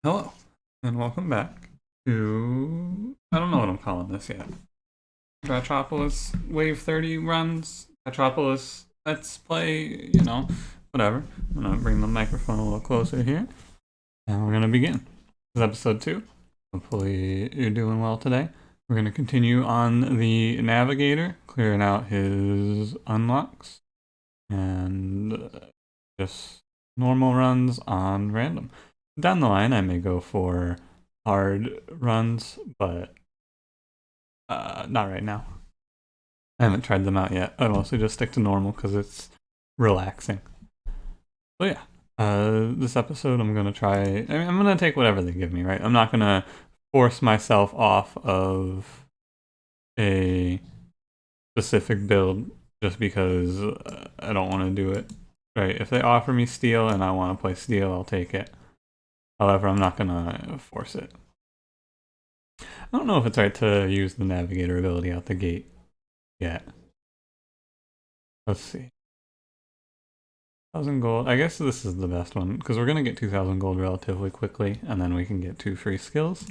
Hello, and welcome back to... I don't know what I'm calling this yet. Ratropolis Wave 30 runs. Ratropolis Let's Play, whatever. I'm gonna bring the microphone a little closer here. And we're gonna begin. This is episode 2. Hopefully you're doing well today. We're gonna continue on the Navigator, clearing out his unlocks. And just normal runs on random. Down the line, I may go for hard runs, but not right now. I haven't tried them out yet. I mostly just stick to normal because it's relaxing. So yeah, this episode I'm gonna try. I'm gonna take whatever they give me. Right, I'm not gonna force myself off of a specific build just because I don't want to do it. Right, if they offer me steel and I want to play steel, I'll take it. However, I'm not gonna force it. I don't know if it's right to use the Navigator ability out the gate yet. Let's see. 1,000 gold. I guess this is the best one, because we're gonna get 2,000 gold relatively quickly, and then we can get 2 free skills.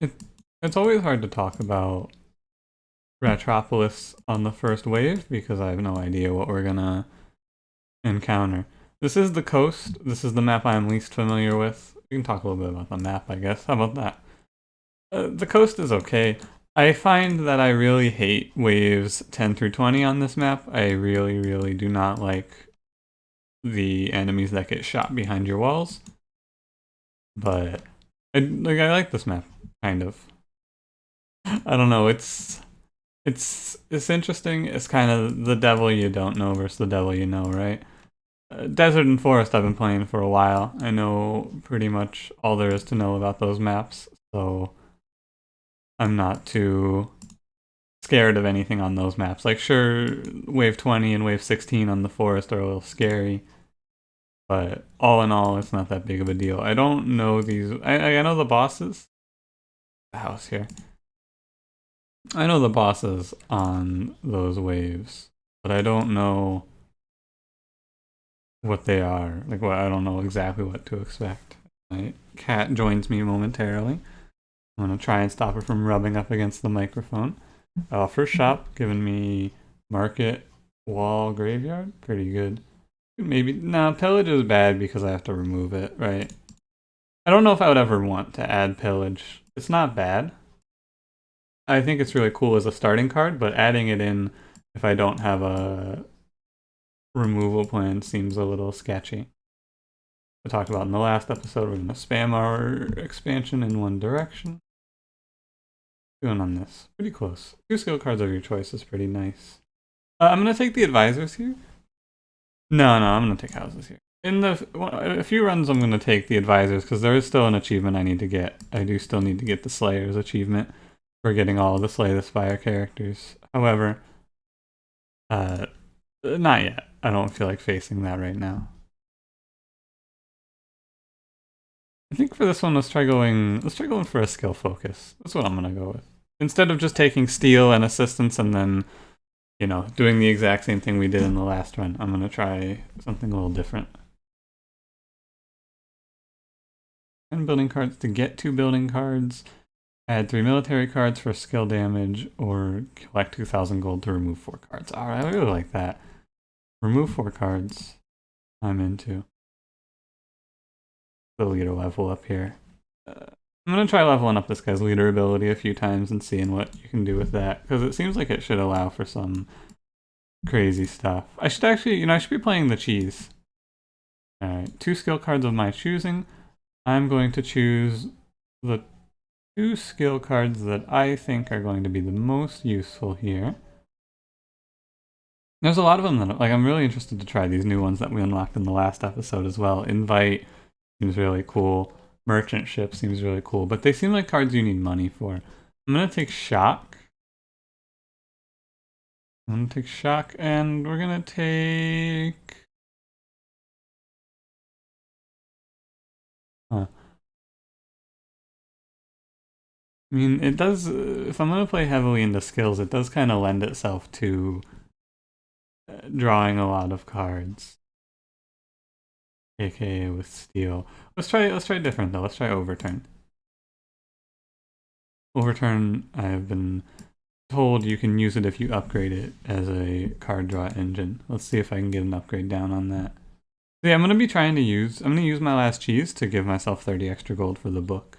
It's always hard to talk about Ratropolis on the first wave, because I have no idea what we're gonna encounter. This is the coast. This is the map I'm least familiar with. We can talk a little bit about the map, I guess. How about that? The coast is okay. I find that I really hate waves 10 through 20 on this map. I really, really do not like the enemies that get shot behind your walls. But I like this map, kind of. I don't know. It's interesting. It's kind of the devil you don't know versus the devil you know, right? Desert and Forest I've been playing for a while. I know pretty much all there is to know about those maps, so I'm not too scared of anything on those maps. Like, sure, Wave 20 and Wave 16 on the Forest are a little scary, but all in all, it's not that big of a deal. I don't know these... I know the bosses. The house here. I know the bosses on those waves, but I don't know what they are. Like, what I don't know exactly what to expect. My cat joins me momentarily. I'm gonna try and stop her from rubbing up against the microphone. First shop, giving me market, wall, graveyard. Pretty good. Maybe, nah, pillage is bad because I have to remove it, right? I don't know if I would ever want to add pillage. It's not bad. I think it's really cool as a starting card, but adding it in if I don't have a removal plan seems a little sketchy. I talked about in the last episode, we're going to spam our expansion in one direction. Doing on this. Pretty close. 2 skill cards of your choice is pretty nice. I'm going to take the advisors here. No, I'm going to take houses here. In a few runs, I'm going to take the advisors because there is still an achievement I need to get. I do still need to get the Slayers achievement for getting all of the Slay the Spire characters. However, not yet. I don't feel like facing that right now. I think for this one, let's try going for a skill focus. That's what I'm gonna go with. Instead of just taking steel and assistance and then, doing the exact same thing we did in the last run, I'm gonna try something a little different. And building cards to get 2 building cards. Add 3 military cards for skill damage, or collect 2,000 gold to remove 4 cards. Alright, I really like that. Remove 4 cards. I'm into. The leader level up here. I'm going to try leveling up this guy's leader ability a few times and seeing what you can do with that, because it seems like it should allow for some crazy stuff. I should actually, I should be playing the cheese. Alright, 2 skill cards of my choosing. I'm going to choose the 2 skill cards that I think are going to be the most useful here. There's a lot of them that, I'm really interested to try these new ones that we unlocked in the last episode as well. Invite seems really cool. Merchant Ship seems really cool, but they seem like cards you need money for. I'm going to take Shock. And we're going to take... Huh. I mean, it does... if I'm going to play heavily into skills, it does kind of lend itself to drawing a lot of cards. aka with steel. Let's try different though. Let's try overturn. Overturn, I've been told you can use it if you upgrade it as a card draw engine. Let's see if I can get an upgrade down on that. So yeah, I'm gonna use my last cheese to give myself 30 extra gold for the book.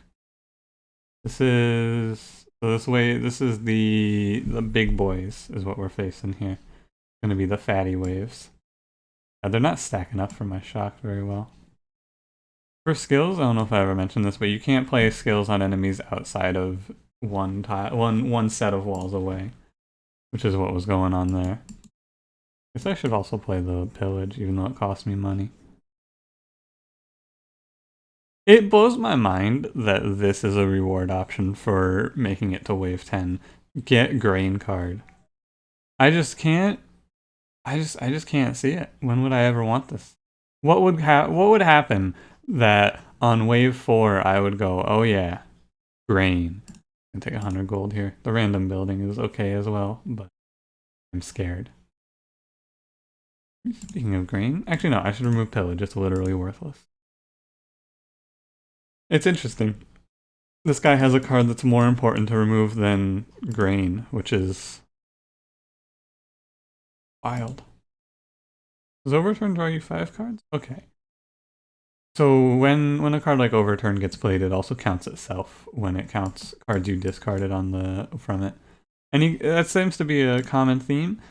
This is this is the big boys is what we're facing here. It's gonna be the fatty waves. They're not stacking up for my shock very well. For skills, I don't know if I ever mentioned this, but you can't play skills on enemies outside of one set of walls away, which is what was going on there. I guess I should also play the pillage, even though it costs me money. It blows my mind that this is a reward option for making it to wave 10. Get grain card. I just can't. I just can't see it. When would I ever want this? What would happen that on wave 4 I would go, oh yeah, grain. And take 100 gold here. The random building is okay as well, but I'm scared. Speaking of grain, actually no, I should remove pillage. It's literally worthless. It's interesting. This guy has a card that's more important to remove than grain, which is wild. Does overturn draw you 5 cards? Okay. So when a card like overturn gets played, it also counts itself when it counts cards you discarded from it. And that seems to be a common theme.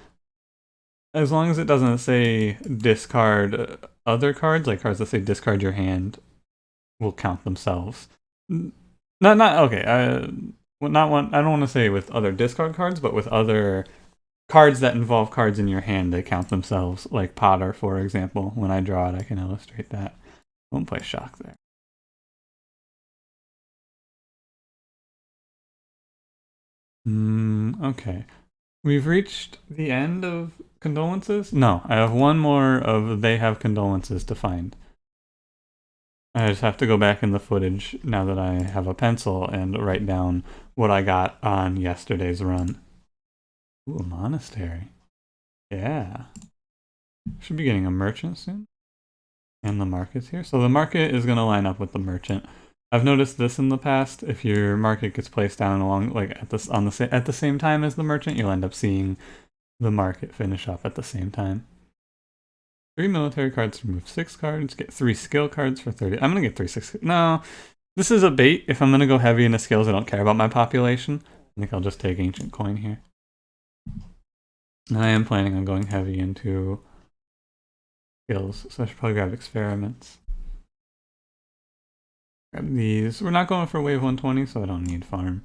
As long as it doesn't say discard other cards, like cards that say discard your hand, will count themselves. Not okay. Not one. I don't want to say with other discard cards, but with other cards that involve cards in your hand, they count themselves. Like Potter, for example. When I draw it, I can illustrate that. Won't play shock there. Okay. We've reached the end of condolences? No, I have one more of they have condolences to find. I just have to go back in the footage now that I have a pencil and write down what I got on yesterday's run. Ooh, a monastery. Yeah. Should be getting a merchant soon. And the market's here. So the market is going to line up with the merchant. I've noticed this in the past. If your market gets placed down along at the same time as the merchant, you'll end up seeing the market finish up at the same time. 3 military cards to remove 6 cards. Get 3 skill cards for 30. I'm gonna get 3 6. No, this is a bait. If I'm gonna go heavy into skills, I don't care about my population. I think I'll just take ancient coin here. And I am planning on going heavy into skills, so I should probably grab experiments. Grab these. We're not going for wave 120, so I don't need farm.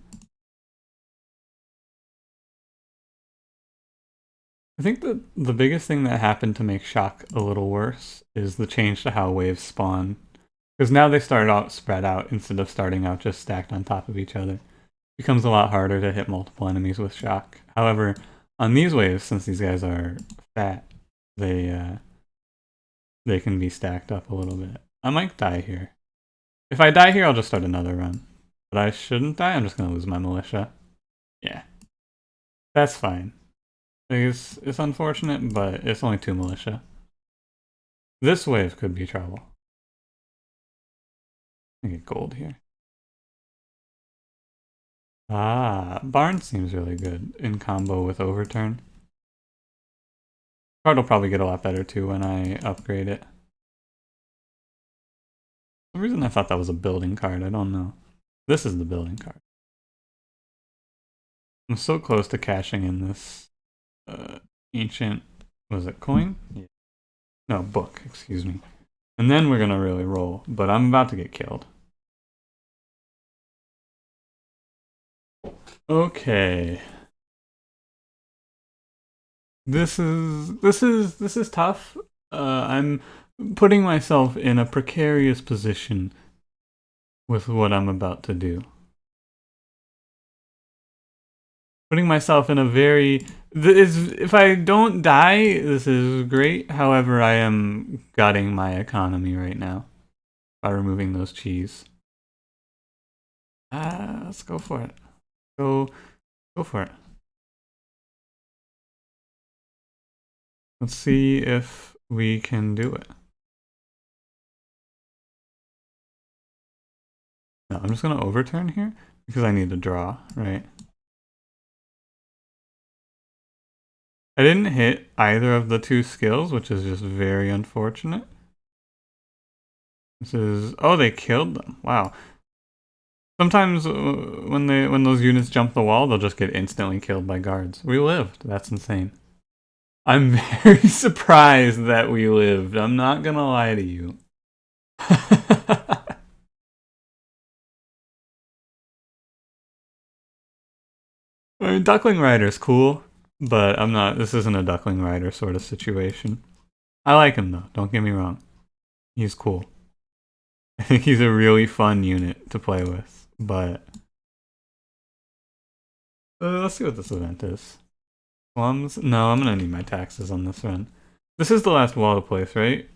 I think that the biggest thing that happened to make shock a little worse is the change to how waves spawn. Because now they start out spread out instead of starting out just stacked on top of each other. It becomes a lot harder to hit multiple enemies with shock. However, on these waves, since these guys are fat, they can be stacked up a little bit. I might die here. If I die here, I'll just start another run. But I shouldn't die, I'm just going to lose my militia. Yeah. That's fine. It's unfortunate, but it's only 2 militia. This wave could be trouble. I get gold here. Ah, Barn seems really good in combo with Overturn. Card will probably get a lot better too when I upgrade it. For some reason I thought that was a building card, I don't know. This is the building card. I'm so close to cashing in this ancient, was it coin? Yeah. No, book, excuse me. And then we're gonna really roll, but I'm about to get killed. Okay. This is tough. I'm putting myself in a precarious position with what I'm about to do. Putting myself in a very if I don't die, this is great. However, I am gutting my economy right now by removing those cheese. Let's go for it. Go for it. Let's see if we can do it. No, I'm just gonna overturn here because I need to draw, right? I didn't hit either of the two skills, which is just very unfortunate. This is... oh, they killed them. Wow. Sometimes when those units jump the wall, they'll just get instantly killed by guards. We lived. That's insane. I'm very surprised that we lived. I'm not gonna lie to you. I mean, Duckling Rider's cool, but I'm not... this isn't a Duckling Rider sort of situation. I like him though, don't get me wrong. He's cool. I think he's a really fun unit to play with, but... let's see what this event is. Plums? No, I'm gonna need my taxes on this run. This is the last wall to place, right?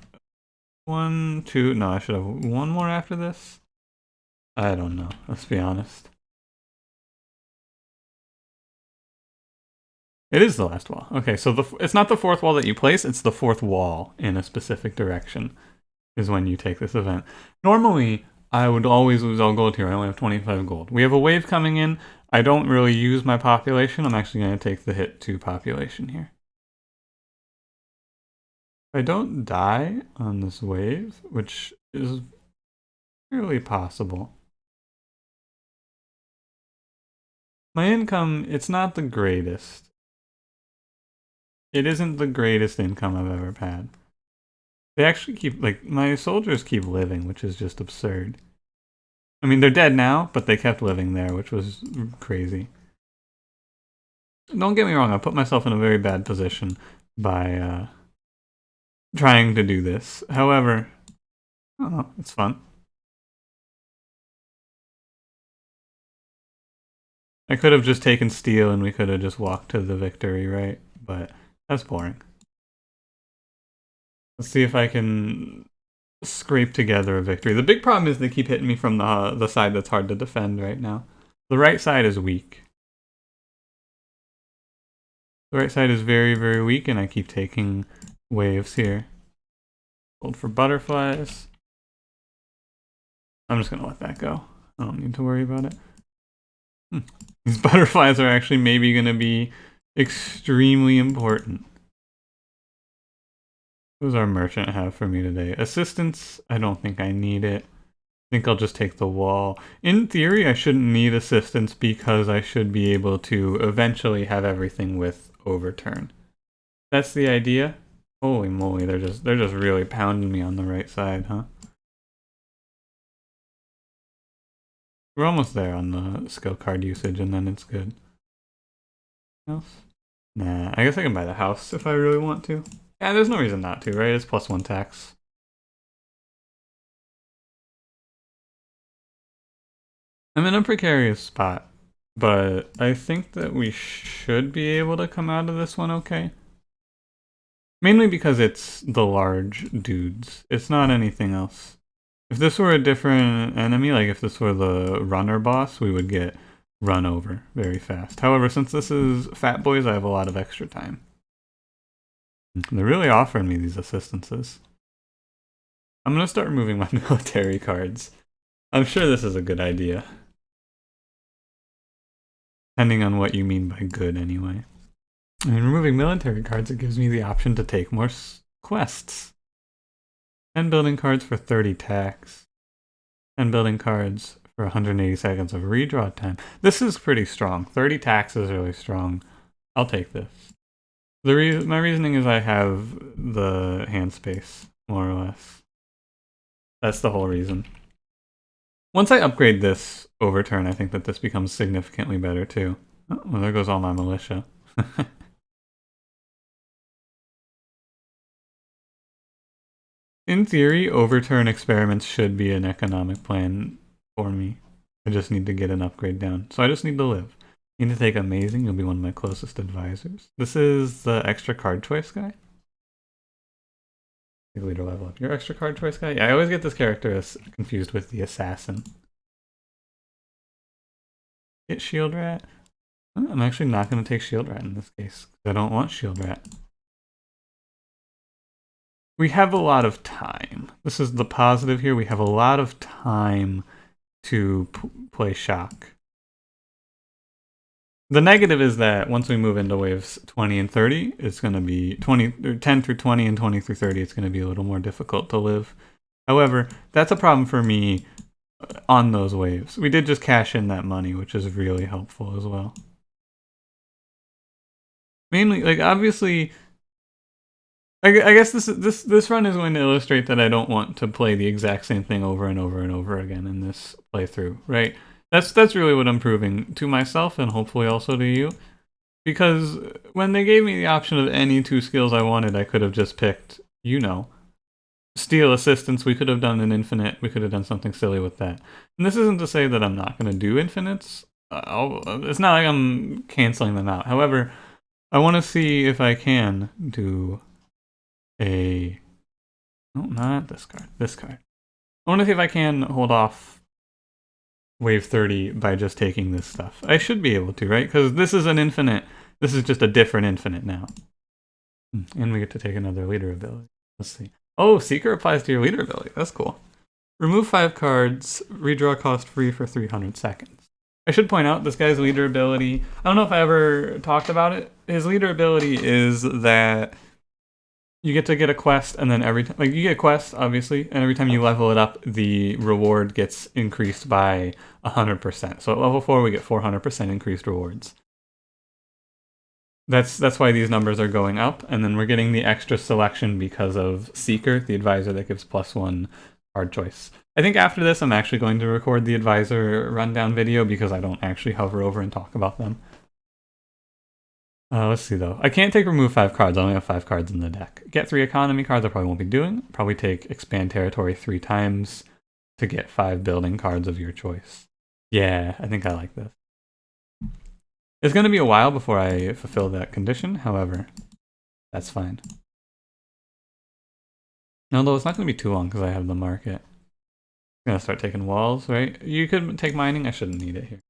1, 2... no, I should have one more after this? I don't know, let's be honest. It is the last wall. Okay, so it's not the fourth wall that you place, it's the fourth wall in a specific direction is when you take this event. Normally, I would always lose all gold here. I only have 25 gold. We have a wave coming in. I don't really use my population. I'm actually going to take the hit to population here. If I don't die on this wave, which is fairly possible. My income, it's not the greatest. It isn't the greatest income I've ever had. They actually keep, like, my soldiers keep living, which is just absurd. I mean, they're dead now, but they kept living there, which was crazy. Don't get me wrong, I put myself in a very bad position by trying to do this. However, oh, it's fun. I could have just taken steel and we could have just walked to the victory, right? But that's boring. Let's see if I can scrape together a victory. The big problem is they keep hitting me from the side that's hard to defend right now. The right side is weak. The right side is very, very weak, and I keep taking waves here. Gold for butterflies. I'm just going to let that go. I don't need to worry about it. These butterflies are actually maybe going to be extremely important. What does our merchant have for me today? Assistance, I don't think I need it. I think I'll just take the wall. In theory, I shouldn't need assistance because I should be able to eventually have everything with overturn. That's the idea. Holy moly, they're just really pounding me on the right side, huh? We're almost there on the skill card usage, and then it's good. Else? Nah, I guess I can buy the house if I really want to. Yeah, there's no reason not to, right? It's +1 tax. I'm in a precarious spot, but I think that we should be able to come out of this one okay. Mainly because it's the large dudes. It's not anything else. If this were a different enemy, like if this were the runner boss, we would get run over very fast. However, since this is Fat Boys, I have a lot of extra time. They're really offering me these assistances. I'm going to start removing my military cards. I'm sure this is a good idea. Depending on what you mean by good, anyway. And removing military cards, it gives me the option to take more quests. 10 building cards for 30 tax. 10 building cards for 180 seconds of redraw time. This is pretty strong. 30 tax is really strong. I'll take this. My reasoning is I have the hand space, more or less. That's the whole reason. Once I upgrade this overturn, I think that this becomes significantly better too. Oh, well, there goes all my militia. In theory, overturn experiments should be an economic plan for me. I just need to get an upgrade down. So I just need to live. Need to take amazing, you'll be one of my closest advisors. This is the extra card choice guy. Leader level up. Your extra card choice guy? Yeah, I always get this character confused with the assassin. Get Shield Rat. I'm actually not going to take Shield Rat in this case. I don't want Shield Rat. We have a lot of time. This is the positive here. We have a lot of time to play shock. The negative is that once we move into waves 20 and 30, it's going to be 10 through 20 and 20 through 30. It's going to be a little more difficult to live. However, that's a problem for me on those waves. We did just cash in that money, which is really helpful as well. Mainly, like, obviously, I guess this run is going to illustrate that I don't want to play the exact same thing over and over and over again in this playthrough, right? That's really what I'm proving to myself and hopefully also to you. Because when they gave me the option of any 2 skills I wanted, I could have just picked, Steal Assistance. We could have done an infinite. We could have done something silly with that. And this isn't to say that I'm not going to do infinites. It's not like I'm canceling them out. However, I want to see if I can do no, not this card. This card. I want to see if I can hold off wave 30 by just taking this stuff. I should be able to, right? Because this is an infinite. This is just a different infinite now. And we get to take another leader ability. Let's see. Oh, Seeker applies to your leader ability. That's cool. Remove 5 cards. Redraw cost free for 300 seconds. I should point out this guy's leader ability. I don't know if I ever talked about it. His leader ability is that you get to get a quest, and then every time, like, you get a quest, obviously, and every time you level it up, the reward gets increased by 100%. So at level 4, we get 400% increased rewards. That's why these numbers are going up, and then we're getting the extra selection because of Seeker, the advisor that gives +1 card choice. I think after this, I'm actually going to record the advisor rundown video because I don't actually hover over and talk about them. Let's see though. I can't take remove 5 cards. I only have 5 cards in the deck. Get 3 economy cards I probably won't be doing. Probably take expand territory 3 times to get 5 building cards of your choice. Yeah, I think I like this. It's going to be a while before I fulfill that condition. However, that's fine. Although it's not going to be too long because I have the market. I'm going to start taking walls, right? You could take mining. I shouldn't need it here.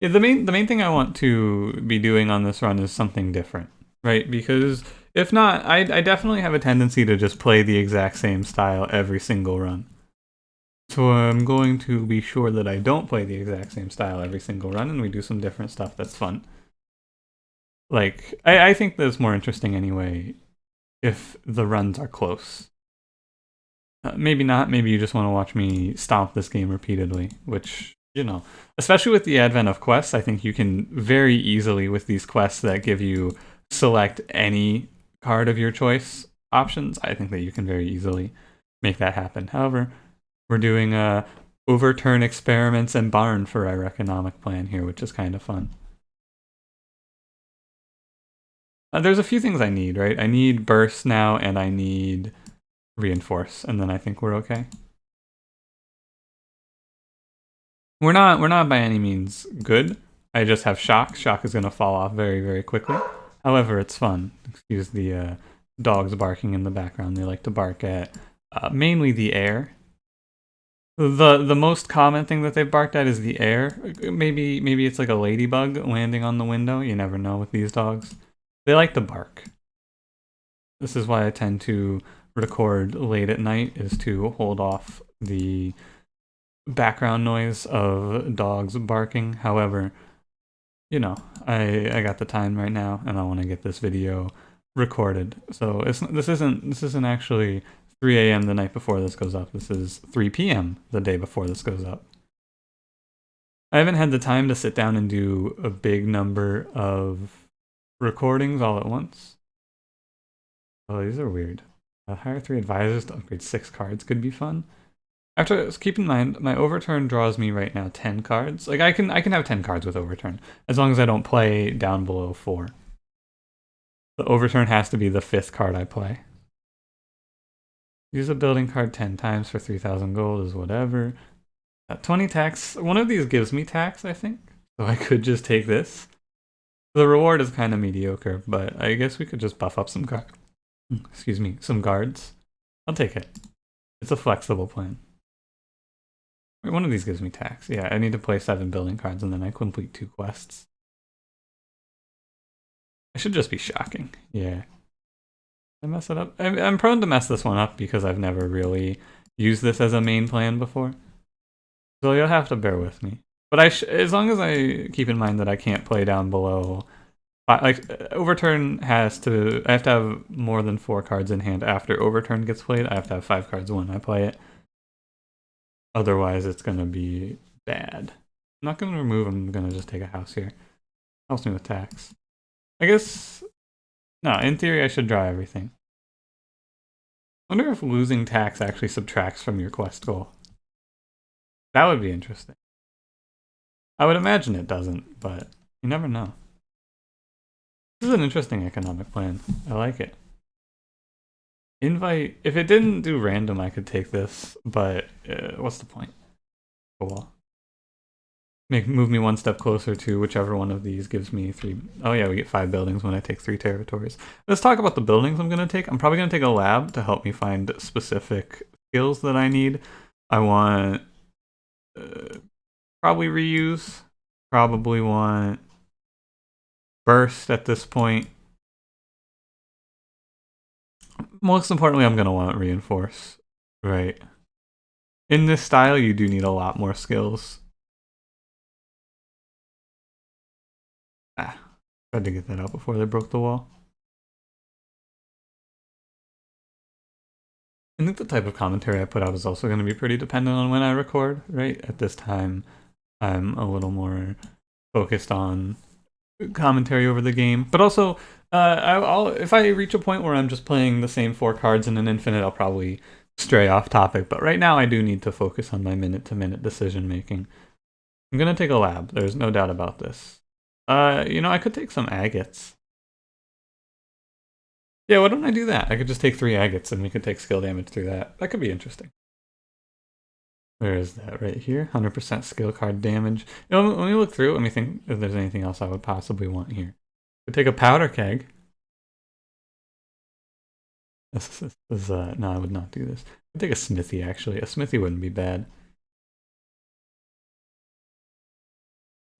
Yeah, the main thing I want to be doing on this run is something different, right? Because if not, I definitely have a tendency to just play the exact same style every single run. So I'm going to be sure that I don't play the exact same style every single run and we do some different stuff that's fun. Like, I think that's more interesting anyway if the runs are close. Maybe not, maybe you just want to watch me stomp this game repeatedly, which, especially with the advent of quests, I think you can very easily, with these quests that give you select any card of your choice options, I think that you can very easily make that happen. However, we're doing overturn experiments and barn for our economic plan here, which is kind of fun. There's a few things I need, right? I need burst now, and I need reinforce, and then I think we're okay. We're not by any means good. I just have shock. Shock is going to fall off very, very quickly. However, it's fun. Excuse the dogs barking in the background. They like to bark at mainly the air. The most common thing that they've barked at is the air. Maybe it's like a ladybug landing on the window. You never know with these dogs. They like to bark. This is why I tend to record late at night, is to hold off the background noise of dogs barking. However, I got the time right now and I want to get this video recorded. So this isn't actually 3 a.m. the night before this goes up. This is 3 p.m. the day before this goes up. I haven't had the time to sit down and do a big number of recordings all at once. Oh, these are weird. Hire 3 advisors to upgrade 6 cards could be fun. Keep in mind, my overturn draws me right now 10 cards. Like, I can have 10 cards with overturn, as long as I don't play down below 4. The overturn has to be the 5th card I play. Use a building card 10 times for 3,000 gold is whatever. 20 tax. One of these gives me tax, I think. So I could just take this. The reward is kind of mediocre, but I guess we could just buff up some some guards. I'll take it. It's a flexible plan. One of these gives me tax. Yeah, I need to play 7 building cards and then I complete 2 quests. I should just be shocking. Yeah. I mess it up. I'm prone to mess this one up because I've never really used this as a main plan before. So you'll have to bear with me. But as long as I keep in mind that I can't play down below, like overturn I have to have more than 4 cards in hand after overturn gets played. I have to have 5 cards when I play it. Otherwise, it's gonna be bad. I'm not gonna remove. I'm gonna just take a house here. Helps me with tax. I guess no. In theory, I should draw everything. I wonder if losing tax actually subtracts from your quest goal. That would be interesting. I would imagine it doesn't, but you never know. This is an interesting economic plan. I like it. Invite. If it didn't do random, I could take this, but what's the point? Cool. Move me one step closer to whichever one of these gives me 3. Oh yeah, we get 5 buildings when I take 3 territories. Let's talk about the buildings I'm gonna take. I'm probably gonna take a lab to help me find specific skills that I need. I want probably reuse. Probably want burst at this point. Most importantly, I'm gonna want reinforce. Right. In this style, you do need a lot more skills. Tried to get that out before they broke the wall. I think the type of commentary I put out is also going to be pretty dependent on when I record, right? At this time, I'm a little more focused on commentary over the game. But also, if I reach a point where I'm just playing the same 4 cards in an infinite, I'll probably stray off topic. But right now, I do need to focus on my minute-to-minute decision making. I'm going to take a lab. There's no doubt about this. I could take some agates. Yeah, why don't I do that? I could just take 3 agates and we could take skill damage through that. That could be interesting. Where is that? Right here? 100% skill card damage. Let me look through it. Let me think if there's anything else I would possibly want here. Could take a powder keg. No, I would not do this. I'd take a smithy, actually. A smithy wouldn't be bad.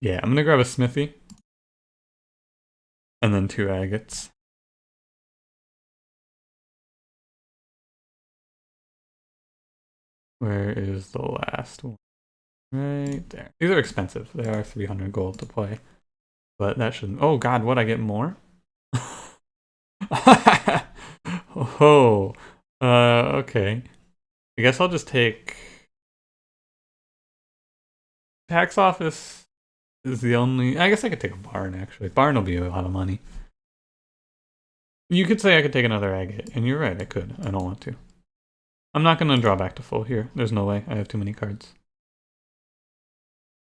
Yeah, I'm gonna grab a smithy. And then 2 agates. Where is the last one? Right there. These are expensive. They are 300 gold to play. But that shouldn't... Oh god, what, I get more? Oh, okay. I guess I'll just take... Tax office is the only... I guess I could take a barn, actually. Barn will be a lot of money. You could say I could take another agate, and you're right, I could. I don't want to. I'm not going to draw back to full here. There's no way. I have too many cards.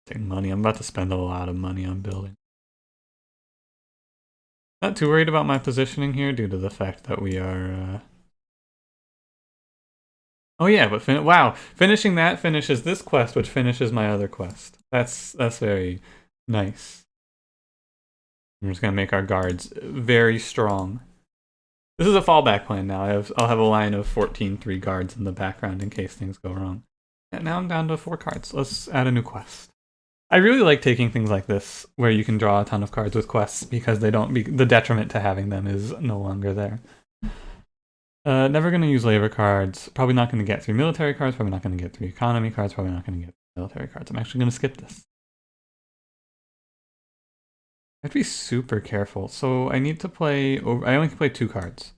Take money. I'm about to spend a lot of money on building. Not too worried about my positioning here due to the fact that we are... Oh yeah, but wow, finishing that finishes this quest, which finishes my other quest. That's very nice. I'm just gonna make our guards very strong. This is a fallback plan now. I'll have a line of 14-3 guards in the background in case things go wrong. And now I'm down to 4 cards. Let's add a new quest. I really like taking things like this, where you can draw a ton of cards with quests, because they don't the detriment to having them is no longer there. Never going to use labor cards. Probably not going to get 3 military cards. Probably not going to get 3 economy cards. Probably not going to get military cards. I'm actually going to skip this. I have to be super careful. So I need to play... I only can play 2 cards.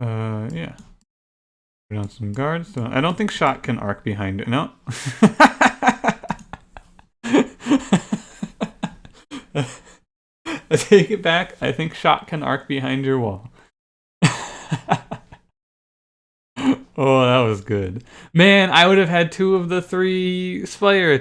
Yeah. Put on some guards. I don't think shot can arc behind it. No. I take it back. I think shot can arc behind your wall. Oh, that was good. Man, I would have had 2 of the 3 Slayer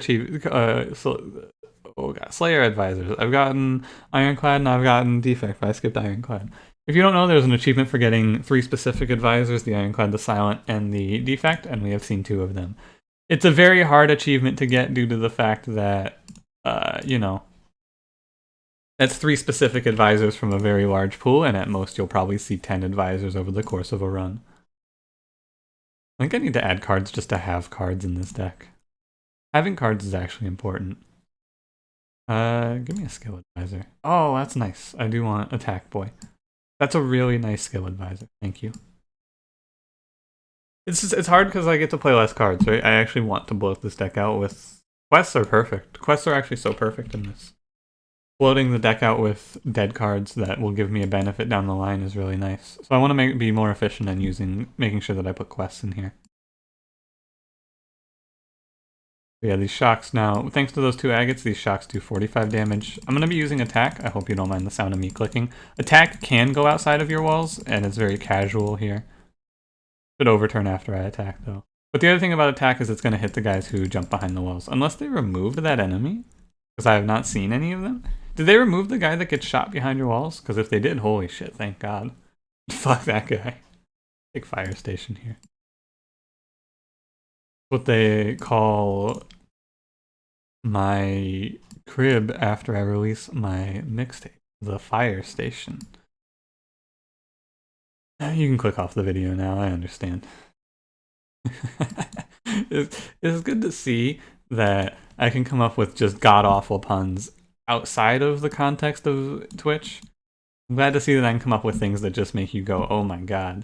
Slayer advisors. I've gotten Ironclad and I've gotten Defect, but I skipped Ironclad. If you don't know, there's an achievement for getting 3 specific advisors, the Ironclad, the Silent, and the Defect, and we have seen 2 of them. It's a very hard achievement to get due to the fact that, that's 3 specific advisors from a very large pool, and at most you'll probably see 10 advisors over the course of a run. I think I need to add cards just to have cards in this deck. Having cards is actually important. Give me a skill advisor. Oh, that's nice. I do want Attack Boy. That's a really nice skill advisor. Thank you. It's hard because I get to play less cards, right? I actually want to bloat this deck out with... Quests are perfect. Quests are actually so perfect in this. Bloating the deck out with dead cards that will give me a benefit down the line is really nice. So I want to be more efficient in making sure that I put quests in here. But yeah, these shocks now, thanks to those 2 agates, these shocks do 45 damage. I'm going to be using attack. I hope you don't mind the sound of me clicking. Attack can go outside of your walls, and it's very casual here. Should overturn after I attack, though. But the other thing about attack is it's going to hit the guys who jump behind the walls. Unless they removed that enemy, because I have not seen any of them. Did they remove the guy that gets shot behind your walls? Because if they did, holy shit, thank God. Fuck that guy. Big fire station here. What they call my crib after I release my mixtape. The fire station. You can click off the video now, I understand. It's good to see that I can come up with just god-awful puns outside of the context of Twitch. I'm glad to see that I can come up with things that just make you go, oh my god.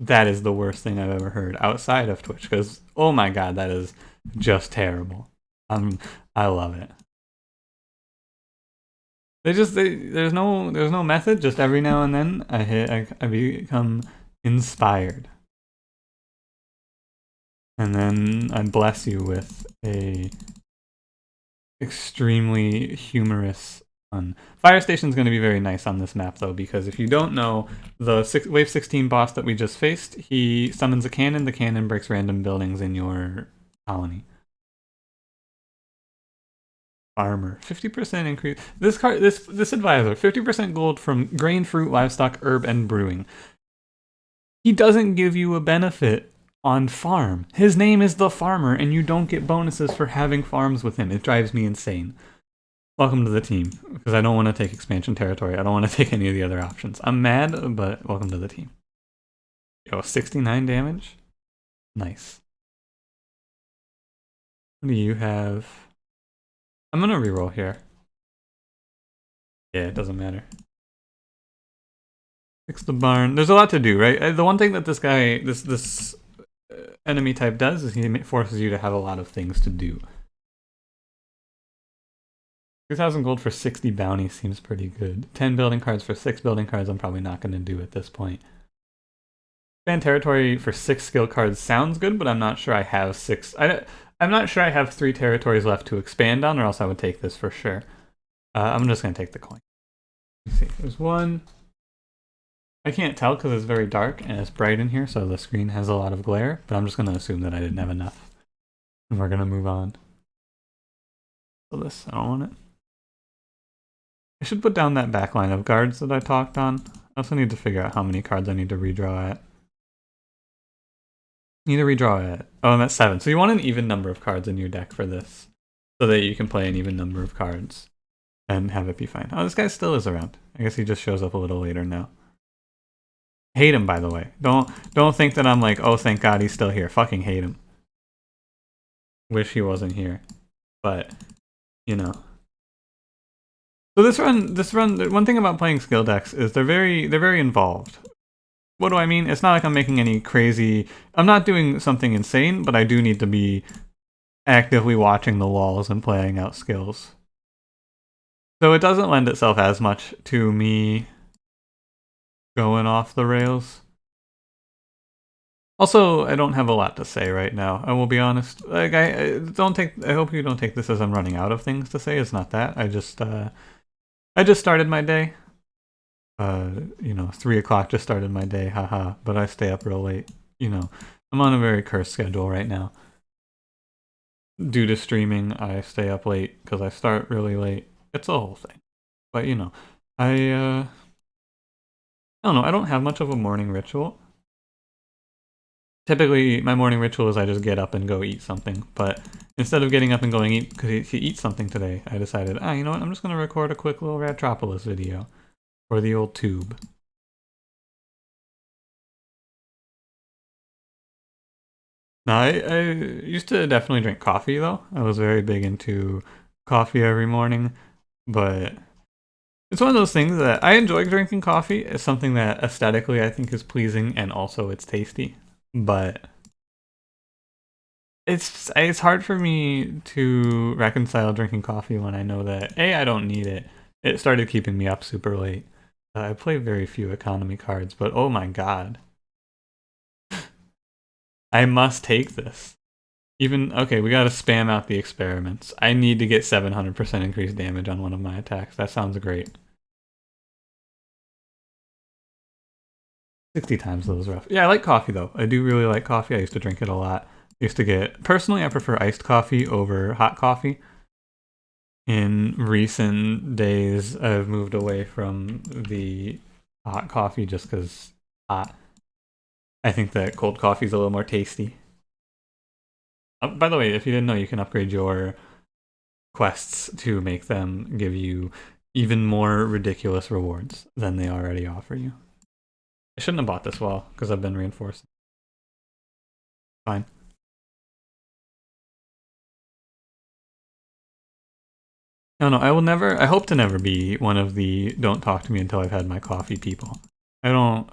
That is the worst thing I've ever heard outside of Twitch, because, oh my god, that is just terrible. I love it. There's no method, just every now and then I become inspired. And then I bless you with a extremely humorous one. Fire Station's going to be very nice on this map, though, because if you don't know, the Wave 16 boss that we just faced, he summons a cannon. The cannon breaks random buildings in your colony. Farmer, 50% increase. This card, this advisor, 50% gold from grain, fruit, livestock, herb, and brewing. He doesn't give you a benefit on farm. His name is the farmer, and you don't get bonuses for having farms with him. It drives me insane. Welcome to the team, because I don't want to take expansion territory. I don't want to take any of the other options. I'm mad, but welcome to the team. Yo, 69 damage? Nice. What do you have? I'm gonna reroll here. Yeah, it doesn't matter. Fix the barn. There's a lot to do, right? The one thing that this guy, this enemy type does is he forces you to have a lot of things to do. 2,000 gold for 60 bounty seems pretty good. 10 building cards for 6 building cards I'm probably not going to do at this point. Expand territory for 6 skill cards sounds good, but I'm not sure I have 6. I'm not sure I have 3 territories left to expand on, or else I would take this for sure. I'm just going to take the coin. Let's see, there's one. I can't tell because it's very dark and it's bright in here, so the screen has a lot of glare, but I'm just going to assume that I didn't have enough. And we're going to move on. So this, I don't want it. I should put down that back line of guards that I talked on. I also need to figure out how many cards I need to redraw at. Need to redraw at... Oh, I'm at 7. So you want an even number of cards in your deck for this, so that you can play an even number of cards and have it be fine. Oh, this guy still is around. I guess he just shows up a little later now. Hate him, by the way. Don't think that I'm like, oh, thank God he's still here. Fucking hate him. Wish he wasn't here. But, you know. So this run, one thing about playing skill decks is they're very involved. What do I mean? It's not like I'm making any crazy... I'm not doing something insane, but I do need to be actively watching the walls and playing out skills. So it doesn't lend itself as much to me going off the rails. Also, I don't have a lot to say right now. I will be honest. Like, I hope you don't take this as I'm running out of things to say. It's not that. I just started my day. You know, 3 o'clock just started my day, haha. But I stay up real late. You know, I'm on a very cursed schedule right now. Due to streaming, I stay up late because I start really late. It's a whole thing. But you know, I don't know. I don't have much of a morning ritual. Typically, my morning ritual is I just get up and go eat something. But instead of getting up and going to eat something today, I decided, you know what? I'm just going to record a quick little Ratropolis video for the old tube. Now, I used to definitely drink coffee, though. I was very big into coffee every morning. But It's one of those things that I enjoy drinking coffee. It's something that aesthetically I think is pleasing and also it's tasty. But it's hard for me to reconcile drinking coffee when I know that A, I don't need it. It started keeping me up super late. I play very few economy cards, but oh my god. I must take this. Even, okay, we gotta spam out the experiments. I need to get 700% increased damage on one of my attacks. That sounds great. 60 times though is rough. Yeah, I like coffee though. I do really like coffee. I used to drink it a lot. I used to get, personally, I prefer iced coffee over hot coffee. In recent days, I've moved away from the hot coffee just because hot. I think that cold coffee is a little more tasty. By the way, if you didn't know, you can upgrade your quests to make them give you even more ridiculous rewards than they already offer you. I shouldn't have bought this wall because I've been reinforcing. Fine. No, I will never, I hope to never be one of the don't talk to me until I've had my coffee people. I don't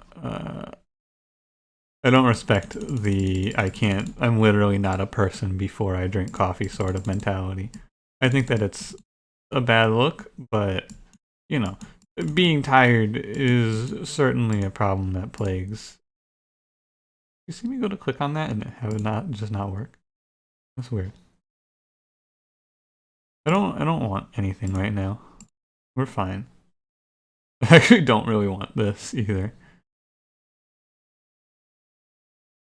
respect the I'm literally not a person before I drink coffee sort of mentality. I think that it's a bad look, but, you know, being tired is certainly a problem that plagues. You see me go to click on that and have it not work? That's weird. I don't want anything right now. We're fine. I actually don't really want this either.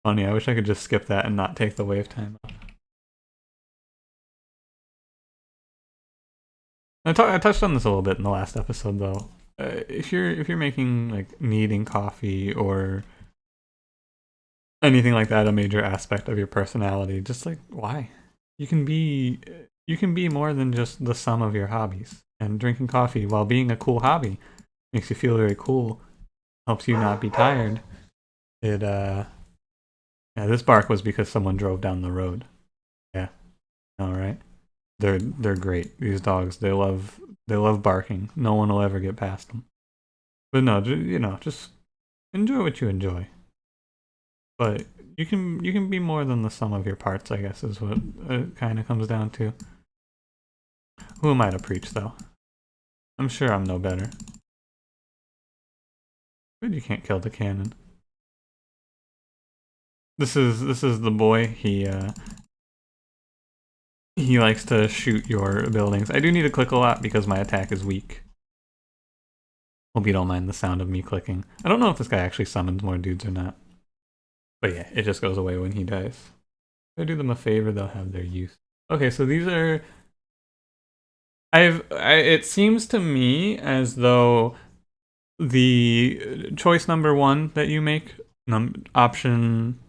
Funny, I wish I could just skip that and not take the wave time up. I touched on this a little bit in the last episode though. If you're making like needing coffee or anything like that a major aspect of your personality, just like why? You can be more than just the sum of your hobbies. And drinking coffee while being a cool hobby makes you feel very cool, helps you not be tired. It yeah, this bark was because someone drove down the road. Yeah. All right. They're great. These dogs, they love barking. No one will ever get past them. But no, you know, just enjoy what you enjoy. But you can be more than the sum of your parts, I guess, is what it kind of comes down to. Who am I to preach, though? I'm sure I'm no better. But you can't kill the cannon. This is the boy. He likes to shoot your buildings. I do need to click a lot because my attack is weak. Hope you don't mind the sound of me clicking. I don't know if this guy actually summons more dudes or not. But yeah, it just goes away when he dies. If I do them a favor, they'll have their use. Okay, so these are... it seems to me as though the choice number 1 that you make, option...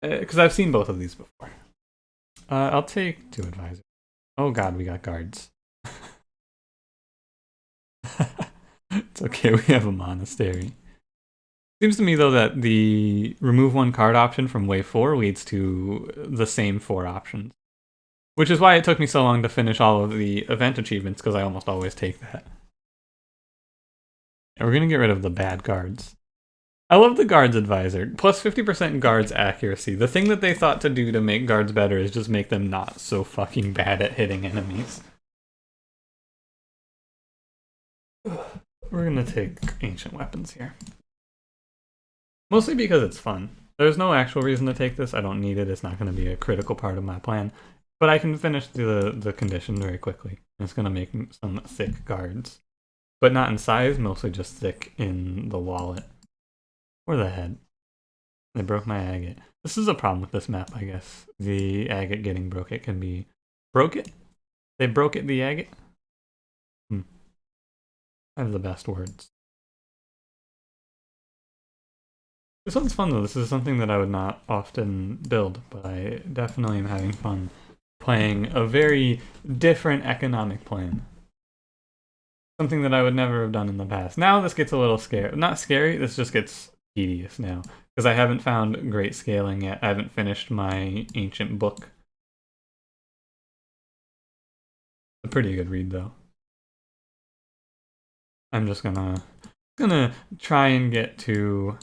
Because I've seen both of these before. I'll take 2 advisors. Oh god, we got guards. It's okay, we have a monastery. Seems to me though that the remove 1 card option from wave 4 leads to the same 4 options. Which is why it took me so long to finish all of the event achievements, because I almost always take that. And we're gonna get rid of the bad guards. I love the guards advisor. Plus 50% guards accuracy. The thing that they thought to do to make guards better is just make them not so fucking bad at hitting enemies. We're gonna take ancient weapons here. Mostly because it's fun. There's no actual reason to take this. I don't need it. It's not going to be a critical part of my plan. But I can finish the condition very quickly. It's going to make some thick guards. But not in size, mostly just thick in the wallet. Or the head. They broke my agate. This is a problem with this map, I guess. The agate getting broke. It can be... Broke it? They broke it, the agate? I have the best words. This one's fun though. This is something that I would not often build, but I definitely am having fun playing a very different economic plan. Something that I would never have done in the past. Now this gets a little scary. Not scary, this just gets tedious now. Because I haven't found great scaling yet. I haven't finished my ancient book. A pretty good read though. I'm just gonna try and get to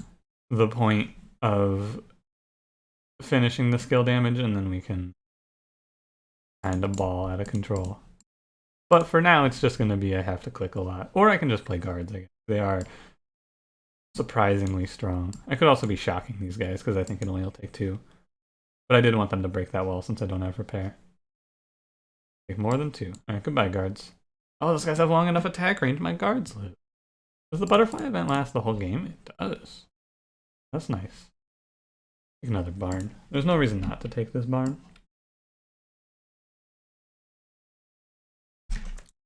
the point of finishing the skill damage, and then we can kind of ball out of control. But for now, it's just gonna be I have to click a lot, or I can just play guards. I guess. They are surprisingly strong. I could also be shocking these guys because I think it only will take 2. But I did want them to break that wall since I don't have repair. Take more than 2. Alright, goodbye guards. Oh, those guys have long enough attack range, my guards live. Does the butterfly event last the whole game? It does. That's nice. Take another barn. There's no reason not to take this barn.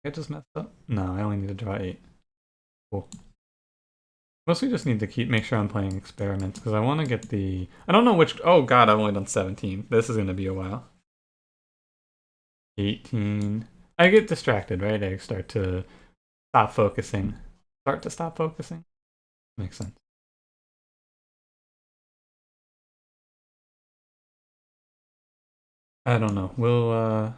I just messed up? No, I only need to draw 8. Cool. Mostly just need to make sure I'm playing experiments, because I want to get the... I don't know which... Oh god, I've only done 17. This is going to be a while. 18. I get distracted, right? I start to stop focusing. Stop focusing? Makes sense. I don't know. We'll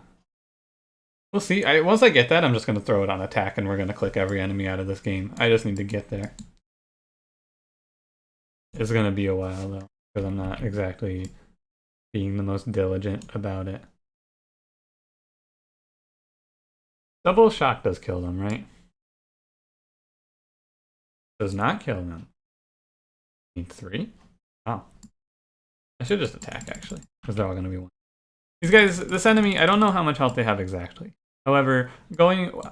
see. Once I get that, I'm just going to throw it on attack, and we're going to click every enemy out of this game. I just need to get there. It's going to be a while, though, because I'm not exactly being the most diligent about it. Double shock does kill them, right? Does not kill them. Need 3? Oh. I should just attack, actually, because they're all going to be 1. These guys, this enemy, I don't know how much health they have exactly. However,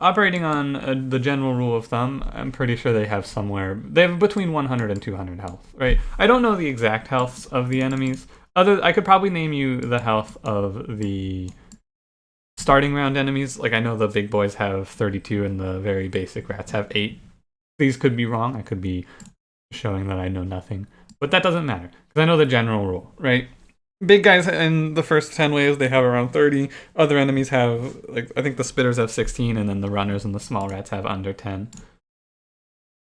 operating on the general rule of thumb, I'm pretty sure they have between 100 and 200 health, right? I don't know the exact healths of the enemies. I could probably name you the health of the starting round enemies. Like, I know the big boys have 32 and the very basic rats have 8. These could be wrong. I could be showing that I know nothing. But that doesn't matter, because I know the general rule, right? Big guys in the first 10 waves, they have around 30. Other enemies have, like, I think the spitters have 16, and then the runners and the small rats have under 10.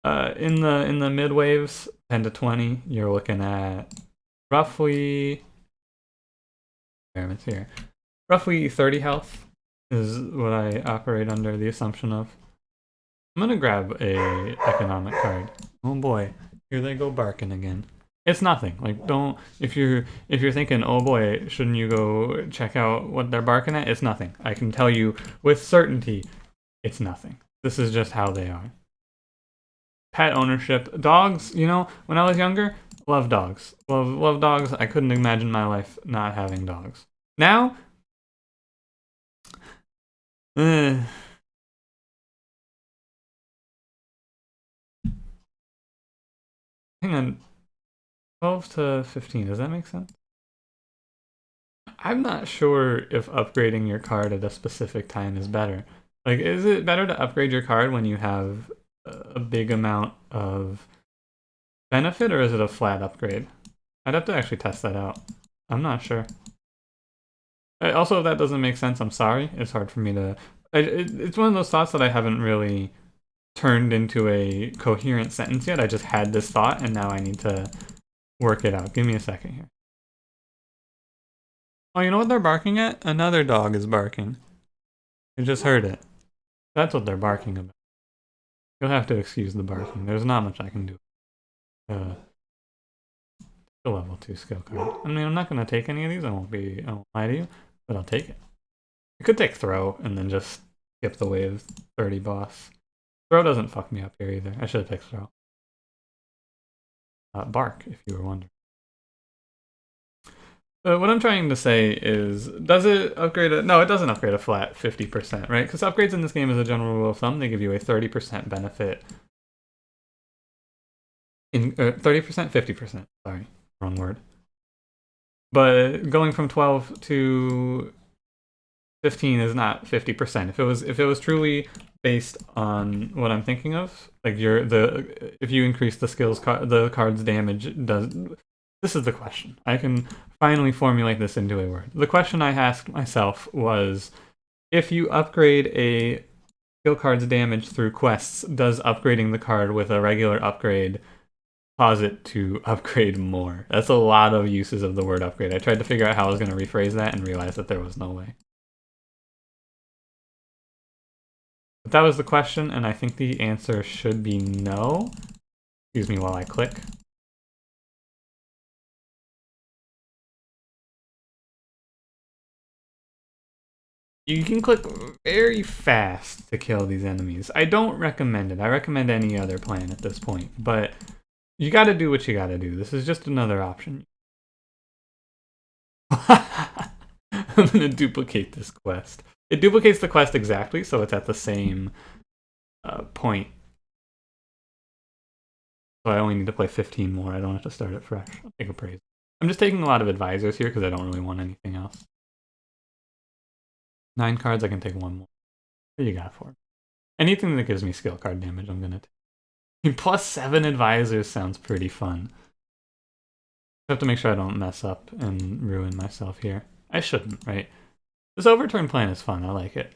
In the mid waves, 10 to 20, you're looking at roughly... experiments here. Roughly 30 health is what I operate under the assumption of. I'm gonna grab a economic card. Oh boy, here they go barking again. It's nothing. Like, don't, if you're thinking, oh boy, shouldn't you go check out what they're barking at? It's nothing. I can tell you with certainty, it's nothing. This is just how they are. Pet ownership. Dogs, you know, when I was younger, love dogs. Love dogs. I couldn't imagine my life not having dogs. Now, hang on. 12 to 15, does that make sense? I'm not sure if upgrading your card at a specific time is better. Like, is it better to upgrade your card when you have a big amount of benefit, or is it a flat upgrade? I'd have to actually test that out. I'm not sure. Also, if that doesn't make sense, I'm sorry. It's hard for me to... It's one of those thoughts that I haven't really turned into a coherent sentence yet. I just had this thought, and now I need to work it out. Give me a second here. Oh, you know what they're barking at? Another dog is barking. I just heard it. That's what they're barking about. You'll have to excuse the barking. There's not much I can do. The level 2 skill card. I mean, I'm not going to take any of these. I won't lie to you, but I'll take it. I could take throw and then just skip the wave 30 boss. Throw doesn't fuck me up here either. I should have picked throw. Bark, if you were wondering. What I'm trying to say is, does it upgrade no, it doesn't upgrade a flat 50%, right? Because upgrades in this game, as a general rule of thumb, they give you a 30% benefit. 30%, 50%, sorry, wrong word. But going from 12 to 15 is not 50%. If it was truly based on what I'm thinking of, like if you increase the skills the card's damage does. This is the question. I can finally formulate this into a word. The question I asked myself was, if you upgrade a skill card's damage through quests, does upgrading the card with a regular upgrade cause it to upgrade more? That's a lot of uses of the word upgrade. I tried to figure out how I was going to rephrase that and realized that there was no way. But that was the question, and I think the answer should be no. Excuse me while I click. You can click very fast to kill these enemies. I don't recommend it. I recommend any other plan at this point, but you gotta do what you gotta do. This is just another option. I'm gonna duplicate this quest. It duplicates the quest exactly, so it's at the same point. So I only need to play 15 more. I don't have to start it fresh. I'll take a praise. I'm just taking a lot of advisors here because I don't really want anything else. 9 cards, I can take 1 more. What do you got for me? Anything that gives me skill card damage, I'm gonna take. Plus 7 advisors sounds pretty fun. I have to make sure I don't mess up and ruin myself here. I shouldn't, right? This overturn plan is fun. I like it.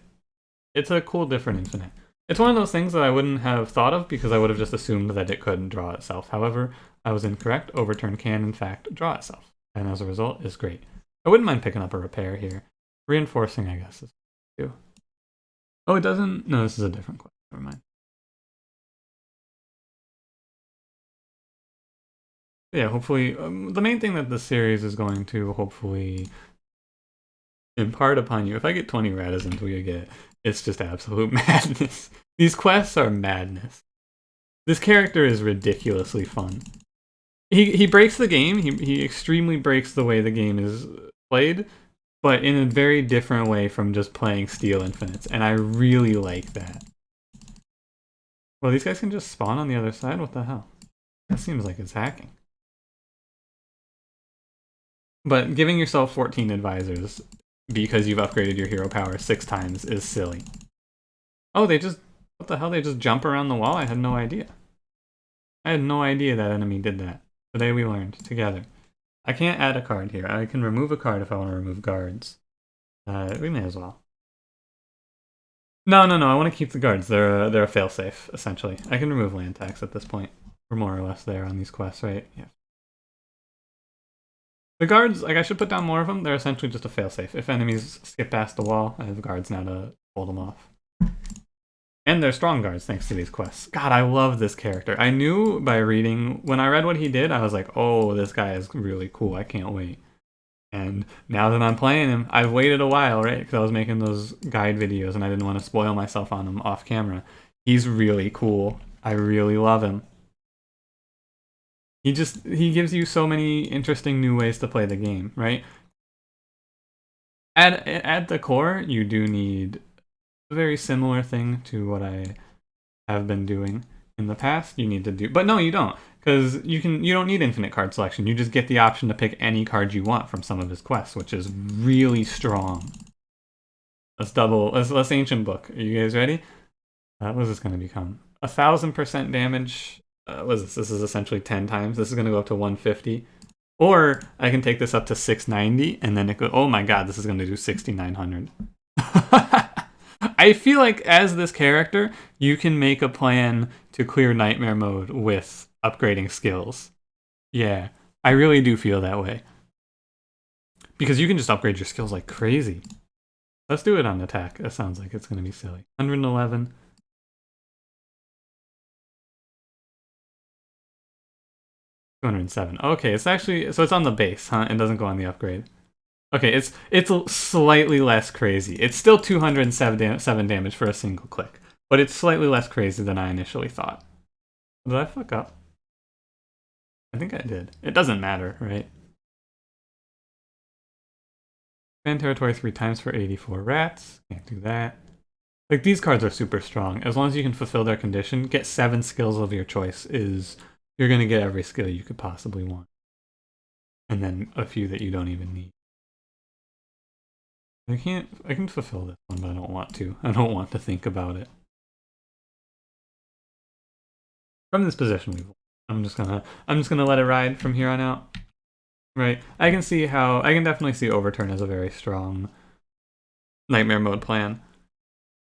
It's a cool, different infinite. It's one of those things that I wouldn't have thought of because I would have just assumed that it couldn't draw itself. However, I was incorrect. Overturn can, in fact, draw itself. And as a result, is great. I wouldn't mind picking up a repair here. Reinforcing, I guess, is too. Oh, it doesn't? No, this is a different question. Never mind. Yeah, hopefully, the main thing that this series is going to hopefully impart upon you, if I get 20 Ratas until you get, it's just absolute madness. These quests are madness. This character is ridiculously fun. He breaks the game, he extremely breaks the way the game is played, but in a very different way from just playing Steel Infinites, and I really like that. Well, these guys can just spawn on the other side? What the hell? That seems like it's hacking. But giving yourself 14 advisors because you've upgraded your hero power 6 times is silly. Oh, they just... What the hell? They just jump around the wall? I had no idea. I had no idea that enemy did that. Today we learned, together. I can't add a card here. I can remove a card if I want to remove guards. We may as well. No, I want to keep the guards. They're a failsafe, essentially. I can remove land tax at this point. We're more or less there on these quests, right? Yeah. The guards, like, I should put down more of them. They're essentially just a failsafe. If enemies skip past the wall, I have guards now to hold them off. And they're strong guards thanks to these quests. God, I love this character. I knew by reading, when I read what he did, I was like, oh, this guy is really cool. I can't wait. And now that I'm playing him, I've waited a while, right? Because I was making those guide videos and I didn't want to spoil myself on him off camera. He's really cool. I really love him. He gives you so many interesting new ways to play the game, right? At the core, you do need a very similar thing to what I have been doing in the past. You need to do, but no, you don't, because you don't need infinite card selection. You just get the option to pick any card you want from some of his quests, which is really strong. Let's ancient book. Are you guys ready? What is this going to become? 1000% damage. What is this? This is essentially 10 times. This is going to go up to 150. Or I can take this up to 690, and then it go. Oh my god, this is going to do 6900. I feel like as this character, you can make a plan to clear Nightmare Mode with upgrading skills. Yeah, I really do feel that way. Because you can just upgrade your skills like crazy. Let's do it on attack. That sounds like it's going to be silly. 111. 207. Okay, it's actually, so it's on the base, huh? It doesn't go on the upgrade. Okay, it's slightly less crazy. It's still 207 damage for a single click, but it's slightly less crazy than I initially thought. Did I fuck up? I think I did. It doesn't matter, right? Expand territory 3 times for 84 rats. Can't do that. Like, these cards are super strong. As long as you can fulfill their condition, get 7 skills of your choice you're going to get every skill you could possibly want. And then a few that you don't even need. I can fulfill this one, but I don't want to. I don't want to think about it. From this position, I'm just gonna let it ride from here on out. Right. I can definitely see Overturn as a very strong Nightmare Mode plan.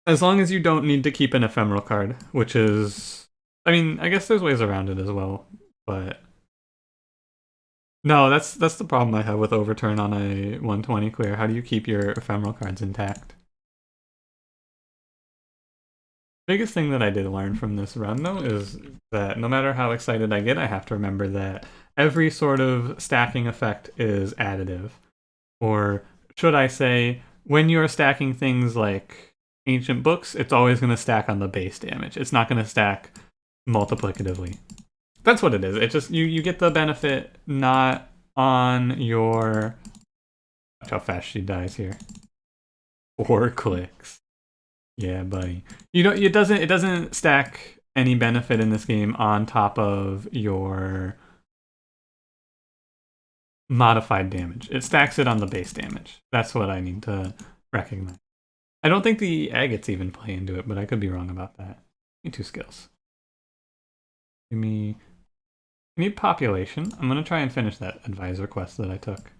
As long as you don't need to keep an ephemeral card, which is, I mean, I guess there's ways around it as well, but no, that's the problem I have with Overturn on a 120 clear. How do you keep your ephemeral cards intact? Biggest thing that I did learn from this run, though, is that no matter how excited I get, I have to remember that every sort of stacking effect is additive. Or should I say, when you're stacking things like ancient books, it's always going to stack on the base damage. It's not going to stack multiplicatively. That's what it is. It just you get the benefit not on your. Watch how fast she dies here. 4 clicks. Yeah, buddy. You know, it doesn't stack any benefit in this game on top of your modified damage. It stacks it on the base damage. That's what I need to recognize. I don't think the agates even play into it, but I could be wrong about that. Give me 2 skills. Give me. I need population. I'm gonna try and finish that advisor quest that I took.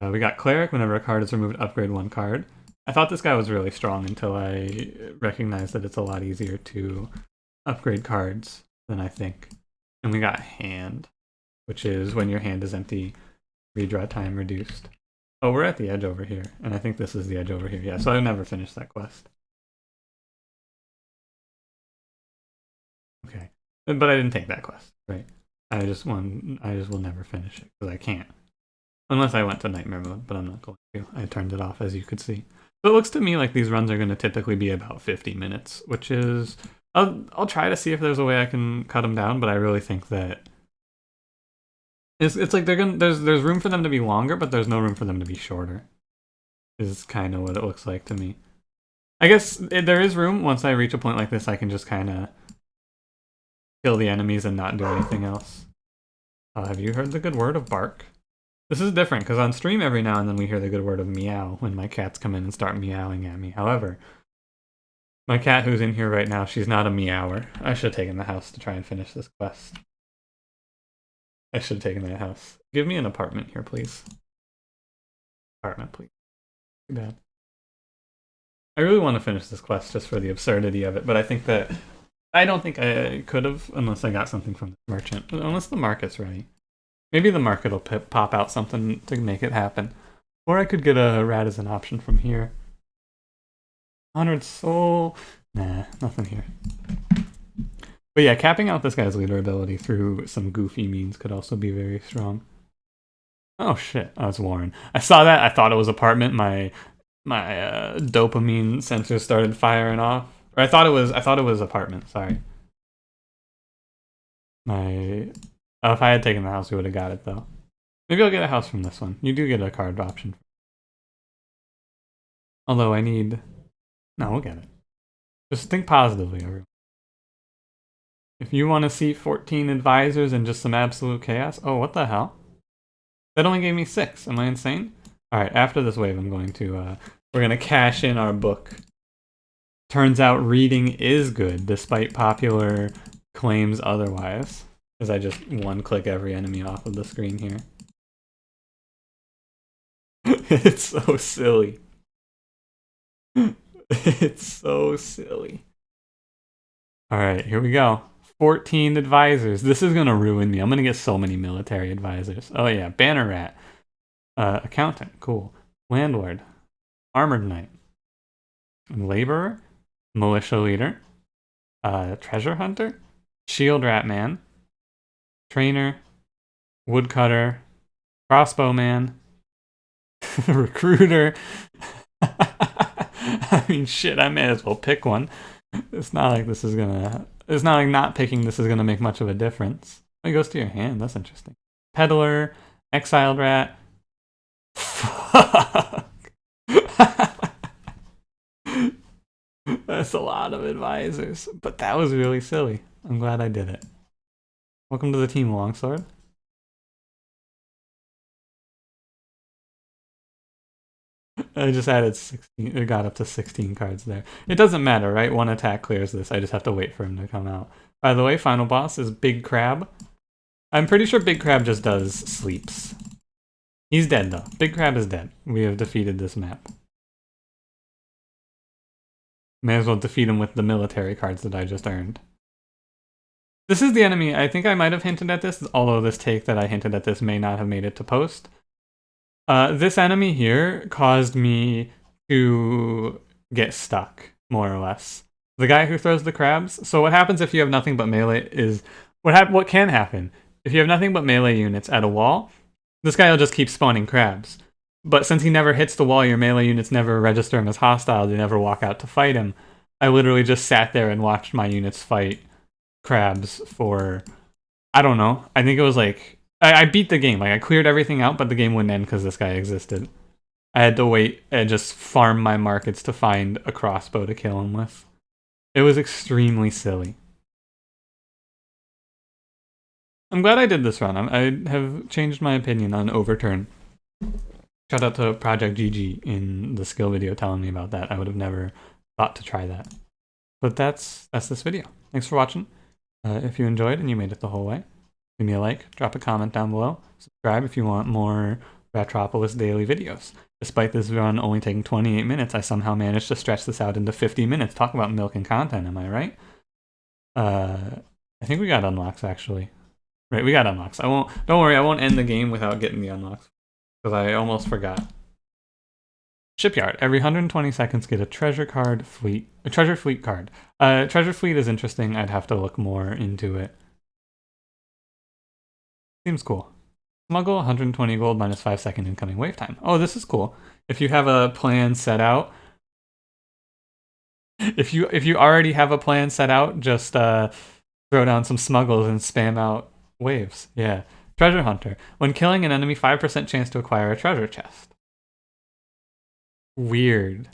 We got cleric. Whenever a card is removed, upgrade 1 card. I thought this guy was really strong until I recognized that it's a lot easier to upgrade cards than I think. And we got hand, which is when your hand is empty, redraw time reduced. Oh, we're at the edge over here, and I think this is the edge over here. Yeah, so I never finished that quest. Okay, but I didn't take that quest, right? I just will never finish it because I can't, unless I went to nightmare mode. But I'm not going to. I turned it off, as you could see. So it looks to me like these runs are going to typically be about 50 minutes, which is I'll try to see if there's a way I can cut them down, but I really think that it's like there's room for them to be longer, but there's no room for them to be shorter. Is kind of what it looks like to me. I guess there is room. Once I reach a point like this, I can just kind of kill the enemies and not do anything else. Have you heard the good word of bark? This is different, because on stream every now and then we hear the good word of meow when my cats come in and start meowing at me. However, my cat who's in here right now, she's not a meower. I should have taken the house to try and finish this quest. I should have taken that house. Give me an apartment here, please. Apartment, please. Too bad. I really want to finish this quest just for the absurdity of it, but I don't think I could have unless I got something from the merchant. Unless the market's ready. Maybe the market will pop out something to make it happen. Or I could get a rat as an option from here. 100 soul. Nah, nothing here. But yeah, capping out this guy's leader ability through some goofy means could also be very strong. Oh shit, oh, it's Warren. I saw that, I thought it was apartment. My dopamine sensor started firing off. Or I thought it was apartment, sorry. Oh, if I had taken the house, we would have got it, though. Maybe I'll get a house from this one. You do get a card option. Although I need... No, we'll get it. Just think positively, everyone. If you want to see 14 advisors and just some absolute chaos... Oh, what the hell? That only gave me 6. Am I insane? Alright, after this wave, I'm going to... we're going to cash in our book. Turns out reading is good, despite popular claims otherwise. Because I just one-click every enemy off of the screen here. It's so silly. It's so silly. Alright, here we go. 14 advisors. This is going to ruin me. I'm going to get so many military advisors. Oh yeah, banner rat. Accountant, cool. Landlord. Armored knight. Laborer. Militia leader. Treasure hunter. Shield rat man. Trainer, woodcutter, crossbowman, recruiter. I mean, shit, I may as well pick one. It's not like not picking this is gonna make much of a difference. It goes to your hand, that's interesting. Peddler, exiled rat. Fuck. That's a lot of advisors, but that was really silly. I'm glad I did it. Welcome to the team, Longsword. I just added 16. It got up to 16 cards there. It doesn't matter, right? One attack clears this. I just have to wait for him to come out. By the way, final boss is Big Crab. I'm pretty sure Big Crab just does sleeps. He's dead, though. Big Crab is dead. We have defeated this map. May as well defeat him with the military cards that I just earned. This is the enemy. I think I might have hinted at this, although this take that I hinted at this may not have made it to post. This enemy here caused me to get stuck, more or less. The guy who throws the crabs. So what happens if you have nothing but melee is what can happen if you have nothing but melee units at a wall. This guy will just keep spawning crabs. But since he never hits the wall, your melee units never register him as hostile. They never walk out to fight him. I literally just sat there and watched my units fight crabs for, I don't know. I think it was like I beat the game. Like I cleared everything out, but the game wouldn't end because this guy existed. I had to wait and just farm my markets to find a crossbow to kill him with. It was extremely silly. I'm glad I did this run. I have changed my opinion on Overturn. Shout out to Project GG in the skill video telling me about that. I would have never thought to try that. But that's this video. Thanks for watching. If you enjoyed and you made it the whole way, give me a like, drop a comment down below, subscribe if you want more Ratropolis daily videos. Despite this run only taking 28 minutes, I somehow managed to stretch this out into 50 minutes. Talk about milk and content, am I right? I think we got unlocks, actually. Right, we got unlocks. Don't worry, I won't end the game without getting the unlocks. Because I almost forgot. Shipyard. Every 120 seconds, get a treasure fleet card. Treasure fleet is interesting. I'd have to look more into it. Seems cool. Smuggle 120 gold minus 5-second incoming wave time. Oh, this is cool. If you have a plan set out, if you already have a plan set out, just throw down some smuggles and spam out waves. Yeah. Treasure Hunter. When killing an enemy, 5% chance to acquire a treasure chest. Weird.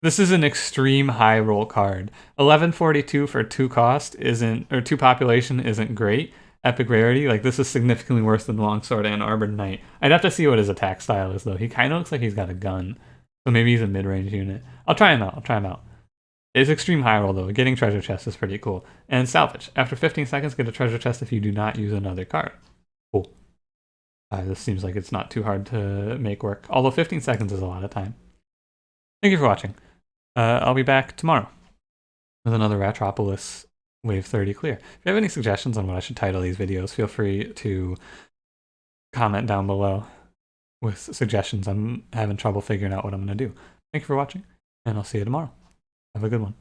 This is an extreme high roll card. 1142 for 2 cost isn't, or 2 population isn't great. Epic rarity, like this is significantly worse than Longsword and Armored Knight. I'd have to see what his attack style is though. He kind of looks like he's got a gun. So maybe he's a mid-range unit. I'll try him out. It's extreme high roll though. Getting treasure chest is pretty cool. And salvage. After 15 seconds, get a treasure chest if you do not use another card. Cool. This seems like it's not too hard to make work. Although 15 seconds is a lot of time. Thank you for watching. I'll be back tomorrow with another Ratropolis Wave 30 clear. If you have any suggestions on what I should title these videos, feel free to comment down below with suggestions. I'm having trouble figuring out what I'm going to do. Thank you for watching, and I'll see you tomorrow. Have a good one.